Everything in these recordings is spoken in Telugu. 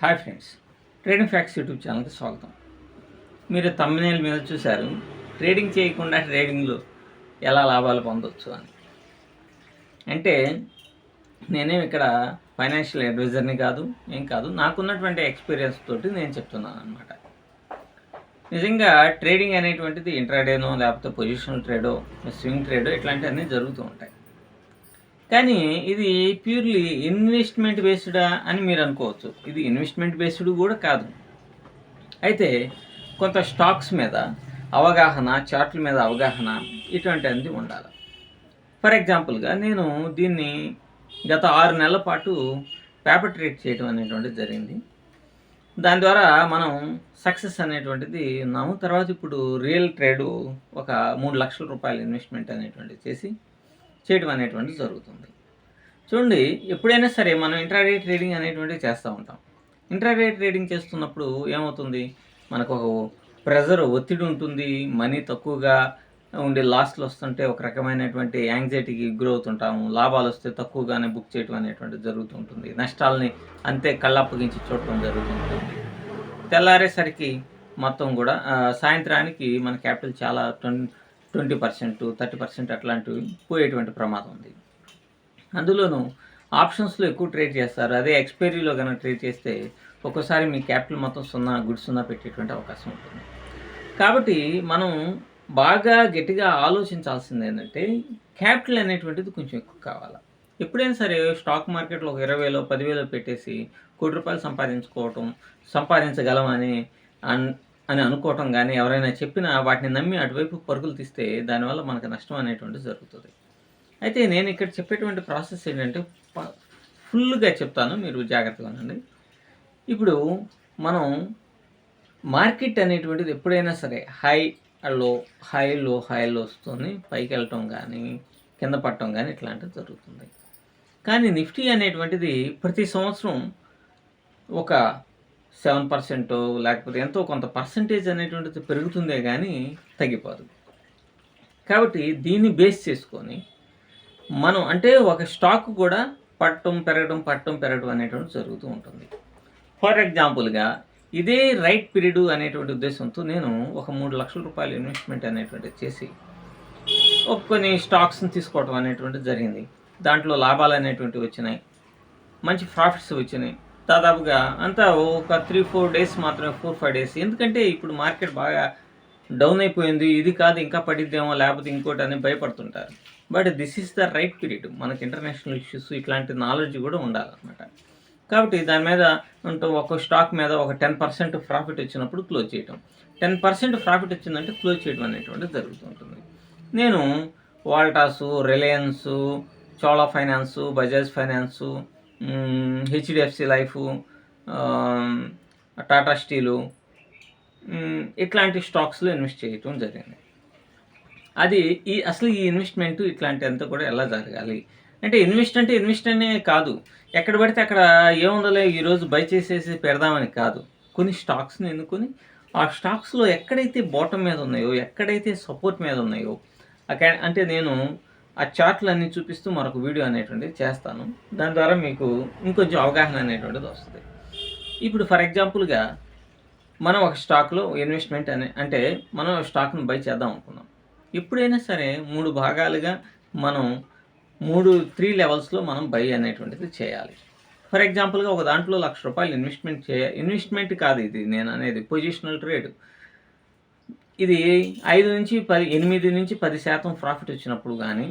Hi friends, trading facts YouTube ఛానల్కి స్వాగతం. మీరు థంబ్నెయిల్ మీద చూశారు, ట్రేడింగ్ చేయకుండా ట్రేడింగ్లో ఎలా లాభాలు పొందవచ్చు అని. అంటే నేనేం ఇక్కడ ఫైనాన్షియల్ అడ్వైజర్ని కాదు, ఏం కాదు, నాకున్నటువంటి ఎక్స్పీరియన్స్ తోటి నేను చెప్తున్నాను అనమాట. నిజంగా ట్రేడింగ్ అనేటువంటిది ఇంట్రాడేనో లేకపోతే పొజిషనల్ ట్రేడో స్వింగ్ ట్రేడో ఇట్లాంటివన్నీ జరుగుతూ ఉంటాయి. కానీ ఇది ప్యూర్లీ ఇన్వెస్ట్మెంట్ బేస్డా అని మీరు అనుకోవచ్చు. ఇది ఇన్వెస్ట్మెంట్ బేస్డ్ కూడా కాదు. అయితే కొంత స్టాక్స్ మీద అవగాహన, చార్ట్ల మీద అవగాహన ఇటువంటిది ఉండాలి. ఫర్ ఎగ్జాంపుల్గా నేను దీన్ని గత 6 నెలల పాటు పేపర్ ట్రేడ్ చేయడం అనేటువంటిది జరిగింది. దాని ద్వారా మనం సక్సెస్ అనేటువంటిది ఉన్నాము. తర్వాత ఇప్పుడు రియల్ ట్రేడు ఒక 3 లక్షల రూపాయల ఇన్వెస్ట్మెంట్ అనేటువంటిది చేయడం అనేటువంటిది జరుగుతుంది. చూడండి, ఎప్పుడైనా సరే మనం ఇంట్రాడే ట్రేడింగ్ అనేటువంటివి చేస్తూ ఉంటాం. ఇంట్రాడే ట్రేడింగ్ చేస్తున్నప్పుడు ఏమవుతుంది, మనకు ఒక ప్రెజర్, ఒత్తిడి ఉంటుంది. మనీ తక్కువగా ఉండి లాస్ట్లు వస్తుంటే ఒక రకమైనటువంటి యాంగ్జైటీకి గురవుతుంటాము. లాభాలు వస్తే తక్కువగానే బుక్ చేయడం అనేటువంటిది జరుగుతుంటుంది. నష్టాలని అంతే కళ్ళప్పగించి చూడటం జరుగుతుంటుంది. తెల్లారేసరికి మొత్తం కూడా సాయంత్రానికి మన క్యాపిటల్ చాలా 20%, 30% అట్లాంటివి పోయేటువంటి ప్రమాదం ఉంది. అందులోనూ ఆప్షన్స్లో ఎక్కువ ట్రేడ్ చేస్తారు. అదే ఎక్స్పైరీలో కనుక ట్రేడ్ చేస్తే ఒక్కోసారి మీ క్యాపిటల్ మొత్తం సున్నా పెట్టేటువంటి అవకాశం ఉంటుంది. కాబట్టి మనం బాగా గట్టిగా ఆలోచించాల్సింది ఏంటంటే, క్యాపిటల్ అనేటువంటిది కొంచెం ఎక్కువ కావాలి. ఎప్పుడైనా సరే స్టాక్ మార్కెట్లో ఒక 20,000, 10,000 పెట్టేసి ₹1,00,00,000 సంపాదించగలమని అని అనుకోవటం కానీ, ఎవరైనా చెప్పినా వాటిని నమ్మి అటువైపు పరుగులు తీస్తే దానివల్ల మనకు నష్టం అనేటువంటిది జరుగుతుంది. అయితే నేను ఇక్కడ చెప్పేటువంటి ప్రాసెస్ ఏంటంటే ఫుల్గా చెప్తాను, మీరు జాగ్రత్తగా ఉండండి. ఇప్పుడు మనం మార్కెట్ అనేటువంటిది ఎప్పుడైనా సరే హైలో వస్తుంది, పైకి వెళ్ళటం కానీ కింద పడటం కానీ ఇట్లాంటివి జరుగుతుంది. కానీ నిఫ్టీ అనేటువంటిది ప్రతి సంవత్సరం ఒక 7% లేకపోతే ఎంతో కొంత పర్సంటేజ్ అనేటువంటిది పెరుగుతుందే కానీ తగ్గిపోదు. కాబట్టి దీన్ని బేస్ చేసుకొని మనం అంటే ఒక స్టాక్ కూడా పట్టడం పెరగడం అనేటువంటిది జరుగుతూ ఉంటుంది. ఫర్ ఎగ్జాంపుల్గా ఇదే రైట్ పీరియడ్ అనేటువంటి ఉద్దేశంతో నేను ఒక 3 లక్షల రూపాయల ఇన్వెస్ట్మెంట్ అనేటువంటిది చేసి కొన్ని స్టాక్స్ని తీసుకోవడం అనేటువంటిది జరిగింది. దాంట్లో లాభాలు అనేటువంటివి వచ్చినాయి, మంచి ప్రాఫిట్స్ వచ్చినాయి. దాదాపుగా అంతా ఒక 3-4 డేస్ మాత్రమే, 4-5 డేస్. ఎందుకంటే ఇప్పుడు మార్కెట్ బాగా డౌన్ అయిపోయింది, ఇది కాదు ఇంకా పడిద్దేమో లేకపోతే ఇంకోటి అని భయపడుతుంటారు. But this is the right period. మనకి ఇంటర్నేషనల్ ఇష్యూస్ ఇట్లాంటి నాలెడ్జ్ కూడా ఉండాలన్నమాట. కాబట్టి దాని మీద ఒక స్టాక్ మీద ఒక 10% ప్రాఫిట్ వచ్చినప్పుడు క్లోజ్ చేయటం. 10% ప్రాఫిట్ వచ్చిందంటే క్లోజ్ చేయడం అనేటువంటిది జరుగుతుంటుంది. నేను Voltas, Reliance, Chola finance, Bajaj finance, HDFC life, Tata steel ఇట్లాంటి స్టాక్స్లో ఇన్వెస్ట్ చేయటం జరిగింది. అది అసలు ఈ ఇన్వెస్ట్మెంట్ ఇట్లాంటి అంతా కూడా ఎలా జరగాలి అంటే, ఇన్వెస్ట్ అనే కాదు, ఎక్కడ పడితే అక్కడ ఏముందలే ఈరోజు బై చేసేసి పెడదామని కాదు. కొన్ని స్టాక్స్ని ఎన్నుకొని ఆ స్టాక్స్లో ఎక్కడైతే బాటమ్ మీద ఉన్నాయో, ఎక్కడైతే సపోర్ట్ మీద ఉన్నాయో అంటే నేను ఆ చార్ట్లు అన్నీ చూపిస్తూ మరొక వీడియో అనేటువంటిది చేస్తాను. దాని ద్వారా మీకు ఇంకొంచెం అవగాహన అనేటువంటిది వస్తుంది. ఇప్పుడు ఫర్ ఎగ్జాంపుల్గా మనం ఒక స్టాక్లో ఇన్వెస్ట్మెంట్ అంటే మనం స్టాక్ను బై చేద్దాం అనుకున్నాం. ఎప్పుడైనా సరే 3 భాగాలుగా మనం 3 లెవెల్స్లో మనం బై అనేటువంటిది చేయాలి. ఫర్ ఎగ్జాంపుల్గా ఒక దాంట్లో ₹1,00,000 ఇన్వెస్ట్మెంట్ కాదు ఇది, నేను అనేది పొజిషనల్ ట్రేడ్. ఇది 8-10% ప్రాఫిట్ వచ్చినప్పుడు కానీ,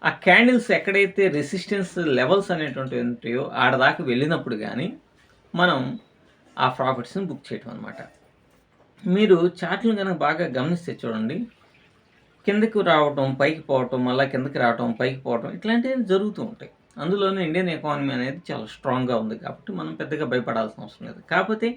ఆ క్యాండిల్స్ ఎక్కడైతే రెసిస్టెన్స్ లెవెల్స్ అనేటువంటివి ఉంటాయో ఆడదాకా వెళ్ళినప్పుడు కానీ మనం ఆ ప్రాఫిట్స్ని బుక్ చేయటం అనమాట. మీరు చార్ట్లను కనుక బాగా గమనిస్తే చూడండి, కిందకి రావటం, పైకి పోవటం, మళ్ళీ కిందకి రావటం, పైకి పోవటం ఇట్లాంటివి జరుగుతూ ఉంటాయి. అందులోనే ఇండియన్ ఎకానమీ అనేది చాలా స్ట్రాంగ్గా ఉంది కాబట్టి మనం పెద్దగా భయపడాల్సిన అవసరం లేదు. కాకపోతే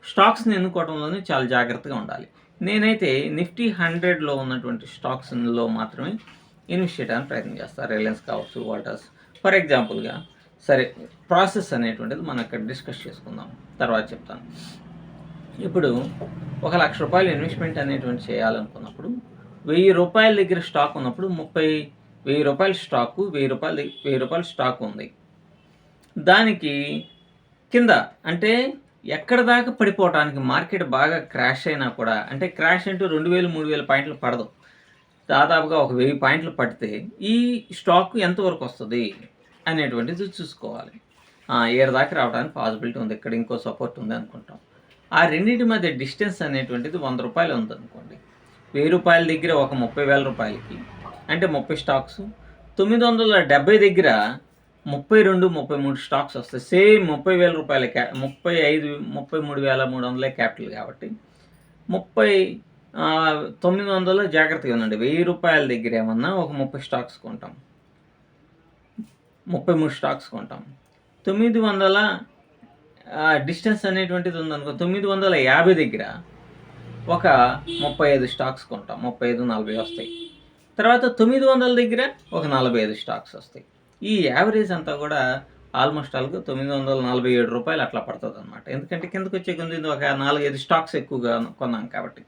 స్టాక్స్ని ఎన్నుకోవడంలోనే చాలా జాగ్రత్తగా ఉండాలి. నేనైతే నిఫ్టీ 100లో ఉన్నటువంటి స్టాక్స్లో మాత్రమే ఇన్వెస్ట్ చేయడానికి ప్రయత్నం చేస్తాను. రిలయన్స్ కావచ్చు, వాల్టాస్. ఫర్ ఎగ్జాంపుల్గా సరే, ప్రాసెస్ అనేటువంటిది మనం ఇక్కడ డిస్కస్ చేసుకుందాం, తర్వాత చెప్తాను. ఇప్పుడు ఒక ₹1,00,000 ఇన్వెస్ట్మెంట్ అనేటువంటి చేయాలనుకున్నప్పుడు ₹1,000 దగ్గర స్టాక్ ఉన్నప్పుడు ₹1,000 స్టాకు, ₹1,000 స్టాక్ ఉంది. దానికి కింద అంటే ఎక్కడ దాకా పడిపోవటానికి మార్కెట్ బాగా క్రాష్ అయినా కూడా, అంటే క్రాష్ అంటూ 2000, 3000 పాయింట్లు పడదు. దాదాపుగా ఒక 1000 పాయింట్లు పడితే ఈ స్టాక్ ఎంతవరకు వస్తుంది అనేటువంటిది చూసుకోవాలి. ఏడు దాకా రావడానికి పాసిబిలిటీ ఉంది. ఇక్కడ ఇంకో సపోర్ట్ ఉంది అనుకుంటాం. ఆ రెండింటి మధ్య డిస్టెన్స్ అనేటువంటిది ₹100 ఉందనుకోండి. ₹1000 దగ్గర ఒక ₹30,000కి అంటే 30 స్టాక్స్, 970 దగ్గర 32, 33 స్టాక్స్ వస్తాయి. సేమ్ ₹30,000 33,300 క్యాపిటల్ కాబట్టి 900 జాగ్రత్తగా ఉండండి. ₹1000 దగ్గర ఏమన్నా ఒక 30 స్టాక్స్ కొంటాం, 33 స్టాక్స్ కొంటాం. 900 డిస్టెన్స్ అనేటువంటిది ఉందనుకో, 950 దగ్గర ఒక 35 స్టాక్స్ కొంటాం. 35, 40 వస్తాయి. తర్వాత 900 దగ్గర ఒక 45 స్టాక్స్ వస్తాయి. ఈ యావరేజ్ అంతా కూడా ఆల్మోస్ట్ ఆల్గా ₹947 అట్లా పడుతుంది అనమాట. ఎందుకంటే కిందకు వచ్చే కొంచెం ఒక 4-5 స్టాక్స్ ఎక్కువగా కొన్నాం కాబట్టి.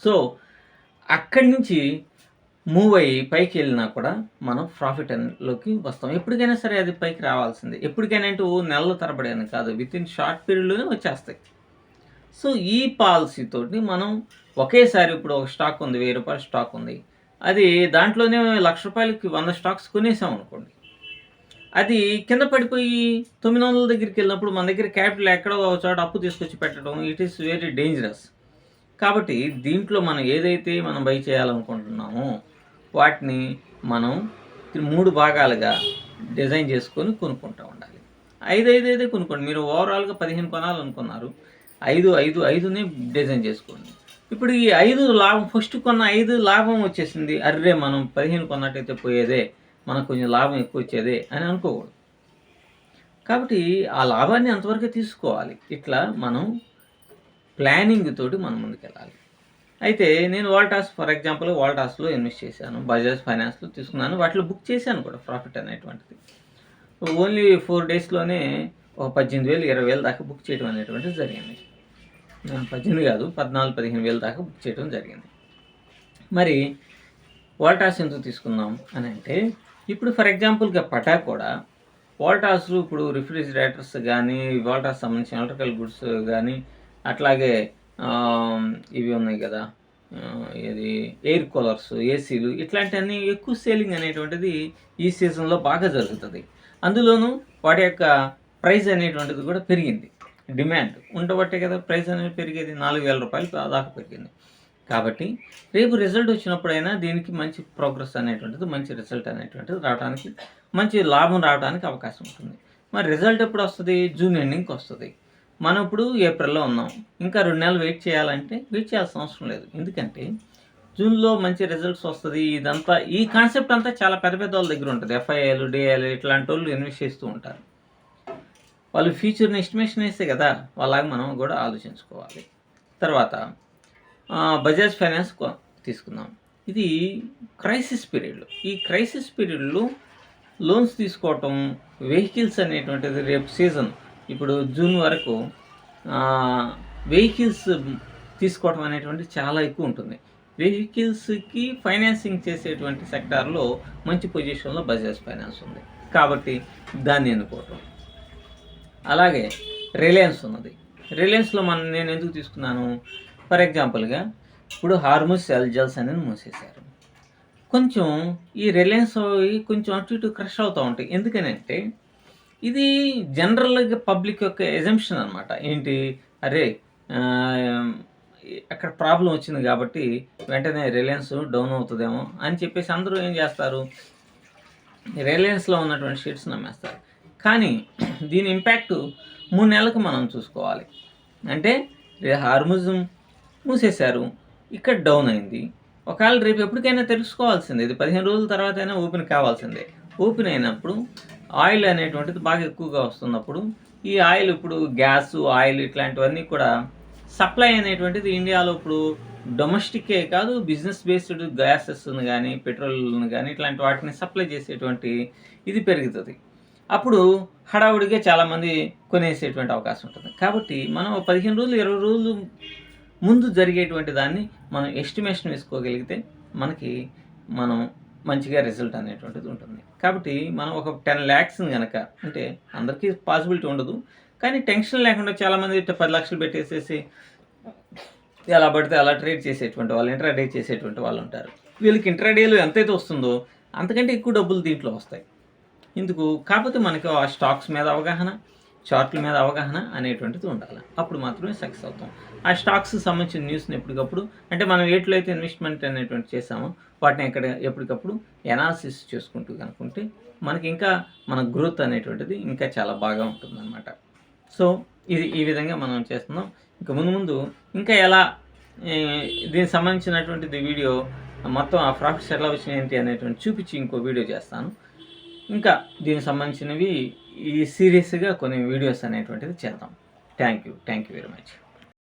సో అక్కడి నుంచి మూవ్ అయ్యి పైకి వెళ్ళినా కూడా మనం ప్రాఫిట్ లోకి వస్తాం. ఎప్పటికైనా సరే అది పైకి రావాల్సిందే. ఎప్పటికైనా అంటే నెలల తరబడి అని కాదు, వితిన్ షార్ట్ పీరియడ్లోనే వచ్చేస్తాయి. సో ఈ పాలసీతోటి మనం ఒకేసారి ఇప్పుడు ఒక స్టాక్ ఉంది, ₹1000 స్టాక్ ఉంది, అది దాంట్లోనే ₹1,00,000కి 100 స్టాక్స్ కొనేసాం అనుకోండి, అది కింద పడిపోయి 900 దగ్గరికి వెళ్ళినప్పుడు మన దగ్గర క్యాపిటల్ ఎక్కడో ఒక చోట అప్పు తీసుకొచ్చి పెట్టడం, ఇట్ ఈస్ వెరీ డేంజరస్. కాబట్టి దీంట్లో మనం ఏదైతే మనం బై చేయాలనుకుంటున్నామో వాటిని మనం 3 భాగాలుగా డిజైన్ చేసుకొని కొనుక్కుంటూ ఉండాలి. 5 కొనుక్కోండి. మీరు ఓవరాల్గా 15 కొనాలనుకున్నారు, 5ని డిజైన్ చేసుకోండి. ఇప్పుడు ఈ 5 లాభం, ఫస్ట్ కొన్న 5 లాభం వచ్చేసింది, అర్రే మనం 15 కొన్నట్టయితే పోయేదే, మనకు కొంచెం లాభం ఎక్కువ వచ్చేదే అని అనుకోకూడదు. కాబట్టి ఆ లాభాన్ని అంతవరకే తీసుకోవాలి. ఇట్లా మనం ప్లానింగ్ తోటి మనం ముందుకెళ్ళాలి. అయితే నేను ఫర్ ఎగ్జాంపుల్ వాల్టాస్లో ఇన్వెస్ట్ చేశాను, బజాజ్ ఫైనాన్స్లో తీసుకున్నాను, వాటిలో బుక్ చేశాను కూడా ప్రాఫిట్ అనేటువంటిది. ఓన్లీ 4 డేస్లోనే ఒక 18,000, 20,000 దాకా బుక్ చేయడం అనేటువంటిది జరిగింది. 18 కాదు, 14, 15,000 దాకా బుక్ చేయడం జరిగింది. మరి వాల్టాస్ ఎందుకు తీసుకుందాం అని అంటే, ఇప్పుడు ఫర్ ఎగ్జాంపుల్గా పటా కూడా వాల్టాస్లు ఇప్పుడు రిఫ్రిజిరేటర్స్ కానీ, వాల్టాస్ సంబంధించిన ఎలక్ట్రికల్ గుడ్స్ కానీ, అట్లాగే ఇవి ఉన్నాయి కదా, ఇది ఎయిర్ కూలర్స్, ఏసీలు, ఇట్లాంటివన్నీ ఎక్కువ సేలింగ్ అనేటువంటిది ఈ సీజన్లో బాగా జరుగుతుంది. అందులోనూ వాటి యొక్క ప్రైస్ అనేటువంటిది కూడా పెరిగింది. డిమాండ్ ఉండబట్టే కదా ప్రైస్ అనేది పెరిగేది. ₹4,000 దాకా పెరిగింది. కాబట్టి రేపు రిజల్ట్ వచ్చినప్పుడైనా దీనికి మంచి ప్రోగ్రెస్ అనేటువంటిది, మంచి రిజల్ట్ అనేటువంటిది రావడానికి, మంచి లాభం రావడానికి అవకాశం ఉంటుంది. మరి రిజల్ట్ ఎప్పుడు వస్తుంది? జూన్ ఎండింగ్కి వస్తుంది. మనం ఇప్పుడు ఏప్రిల్లో ఉన్నాం. ఇంకా 2 నెలలు వెయిట్ చేయాలంటే వెయిట్ చేయాల్సిన అవసరం లేదు. ఎందుకంటే జూన్లో మంచి రిజల్ట్స్ వస్తుంది. ఇదంతా ఈ కాన్సెప్ట్ అంతా చాలా పెద్ద పెద్ద వాళ్ళ దగ్గర ఉంటుంది. ఎఫ్ఐఐలు, డిఐలు ఇట్లాంటి వాళ్ళు ఇన్వెస్ట్ చేస్తూ ఉంటారు. వాళ్ళు ఫ్యూచర్ని ఎస్టిమేషన్ వేస్తే కదా, వాళ్ళలాగా మనం కూడా ఆలోచించుకోవాలి. తర్వాత బజాజ్ ఫైనాన్స్ తీసుకుందాం. ఇది క్రైసిస్ పీరియడ్లో, ఈ క్రైసిస్ పీరియడ్లో లోన్స్ తీసుకోవటం, వెహికల్స్ అనేటువంటిది రేపు సీజన్, ఇప్పుడు జూన్ వరకు వెహికల్స్ తీసుకోవటం అనేటువంటి చాలా ఎక్కువ ఉంటుంది. వెహికల్స్కి ఫైనాన్సింగ్ చేసేటువంటి సెక్టార్లో మంచి పొజిషన్లో బజాజ్ ఫైనాన్స్ ఉంది కాబట్టి దాన్ని ఎన్నుకోవటం. అలాగే రిలయన్స్ ఉన్నది. రిలయన్స్లో నేను ఎందుకు తీసుకున్నాను? ఫర్ ఎగ్జాంపుల్గా ఇప్పుడు హార్ముజ్ సెల్జల్స్ అనేది మూసేశారు. కొంచెం ఈ రిలయన్స్ కొంచెం అటు ఇటు క్రష్ అవుతూ ఉంటాయి. ఎందుకనంటే ఇది జనరల్గా పబ్లిక్ యొక్క ఎజంప్షన్ అనమాట. ఏంటి, అరే అక్కడ ప్రాబ్లం వచ్చింది కాబట్టి వెంటనే రిలయన్స్ డౌన్ అవుతుందేమో అని చెప్పేసి అందరూ ఏం చేస్తారు, రిలయన్స్లో ఉన్నటువంటి షేర్స్ నమ్మేస్తారు. కానీ దీని ఇంపాక్ట్ 3 నెలలకు మనం చూసుకోవాలి. అంటే హార్ముజ్ మూసేశారు, ఇక్కడ డౌన్ అయింది. ఒకవేళ రేపు ఎప్పటికైనా తెలుసుకోవాల్సిందే, ఇది 15 రోజుల తర్వాత అయినా ఓపెన్ కావాల్సిందే. ఓపెన్ అయినప్పుడు ఆయిల్ అనేటువంటిది బాగా ఎక్కువగా వస్తున్నప్పుడు, ఈ ఆయిల్ ఇప్పుడు గ్యాస్, ఆయిల్ ఇట్లాంటివన్నీ కూడా సప్లై అనేటువంటిది ఇండియాలో ఇప్పుడు డొమెస్టిక్కే కాదు, బిజినెస్ బేస్డ్ గ్యాసెస్ని కానీ, పెట్రోల్ని కానీ ఇట్లాంటి వాటిని సప్లై చేసేటువంటి ఇది పెరుగుతుంది. అప్పుడు హడావుడిగా చాలామంది కొనేసేటువంటి అవకాశం ఉంటుంది. కాబట్టి మనం 15 రోజులు, 20 రోజులు ముందు జరిగేటువంటి దాన్ని మనం ఎస్టిమేషన్ వేసుకోగలిగితే మనం మంచిగా రిజల్ట్ అనేటువంటిది ఉంటుంది. కాబట్టి మనం ఒక 10 lakhs కనుక, అంటే అందరికీ పాసిబిలిటీ ఉండదు, కానీ టెన్షన్ లేకుండా చాలామంది 10 లక్షలు పెట్టేసేసి ఎలా పడితే అలా ట్రేడ్ చేసేటువంటి వాళ్ళు, ఇంట్రాడే చేసేటువంటి వాళ్ళు ఉంటారు. వీళ్ళకి ఇంట్రాడేలో ఎంతైతే వస్తుందో అంతకంటే ఎక్కువ డబ్బులు దీంట్లో వస్తాయి. ఇందుకు కాకపోతే మనకు ఆ స్టాక్స్ మీద అవగాహన, చార్ట్ల మీద అవగాహన అనేటువంటిది ఉండాలి. అప్పుడు మాత్రమే సక్సెస్ అవుతాం. ఆ స్టాక్స్ సంబంధించిన న్యూస్ని ఎప్పటికప్పుడు, అంటే మనం వేటిలో అయితే ఇన్వెస్ట్మెంట్ అనేటువంటి చేసామో వాటిని ఎప్పటికప్పుడు ఎనాలిసిస్ చేసుకుంటూ కనుక్కుంటే మనకి ఇంకా మన గ్రోత్ అనేటువంటిది ఇంకా చాలా బాగా ఉంటుందన్నమాట. సో ఇది ఈ విధంగా మనం చేస్తున్నాం. ఇంకా ముందు ఇంకా ఎలా దీనికి సంబంధించినటువంటిది వీడియో మొత్తం ఆ ప్రాఫిట్స్ ఎలా వచ్చినాయి ఏంటి అనేటువంటి చూపించి ఇంకో వీడియో చేస్తాను. ఇంకా దీనికి సంబంధించినవి ఈ సీరియస్గా కొన్ని వీడియోస్ అనేటువంటిది చేద్దాం. Thank you very much.